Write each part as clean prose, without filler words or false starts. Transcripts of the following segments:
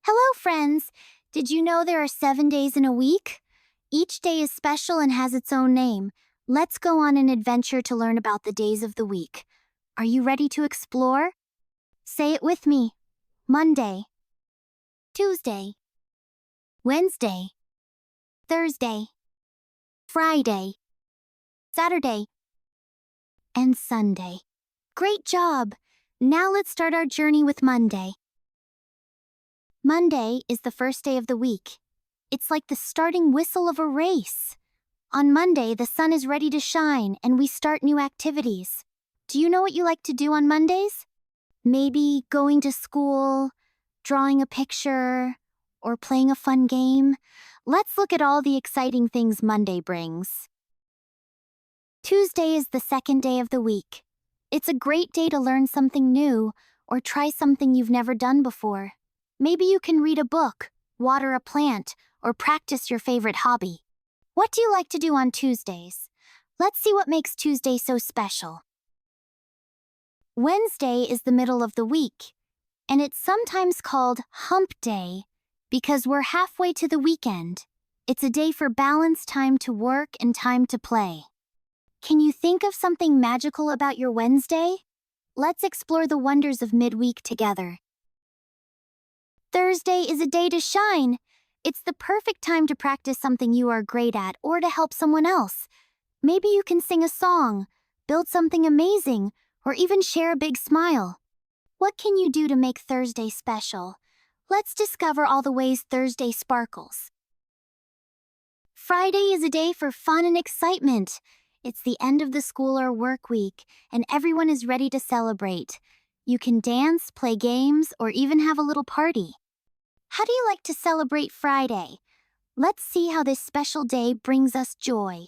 Hello, friends! Did you know there are 7 days in a week? Each day is special and has its own name. Let's go on an adventure to learn about the days of the week. Are you ready to explore? Say it with me. Monday, Tuesday, Wednesday, Thursday, Friday, Saturday, and Sunday. Great job! Now let's start our journey with Monday. Monday is the first day of the week. It's like the starting whistle of a race. On Monday, the sun is ready to shine and we start new activities. Do you know what you like to do on Mondays? Maybe going to school, drawing a picture, or playing a fun game. Let's look at all the exciting things Monday brings. Tuesday is the second day of the week. It's a great day to learn something new or try something you've never done before. Maybe you can read a book, water a plant, or practice your favorite hobby. What do you like to do on Tuesdays? Let's see what makes Tuesday so special. Wednesday is the middle of the week, and it's sometimes called Hump Day because we're halfway to the weekend. It's a day for balanced time to work and time to play. Can you think of something magical about your Wednesday? Let's explore the wonders of midweek together. Thursday is a day to shine. It's the perfect time to practice something you are great at or to help someone else. Maybe you can sing a song, build something amazing, or even share a big smile. What can you do to make Thursday special? Let's discover all the ways Thursday sparkles. Friday is a day for fun and excitement. It's the end of the school or work week, and everyone is ready to celebrate. You can dance, play games, or even have a little party. How do you like to celebrate Friday? Let's see how this special day brings us joy.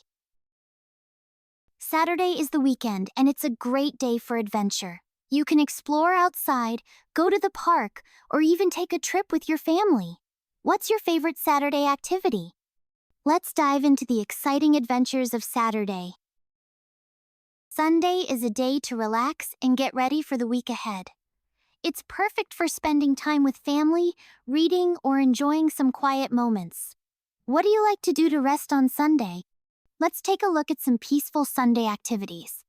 Saturday is the weekend, and it's a great day for adventure. You can explore outside, go to the park, or even take a trip with your family. What's your favorite Saturday activity? Let's dive into the exciting adventures of Saturday. Sunday is a day to relax and get ready for the week ahead. It's perfect for spending time with family, reading, or enjoying some quiet moments. What do you like to do to rest on Sunday? Let's take a look at some peaceful Sunday activities.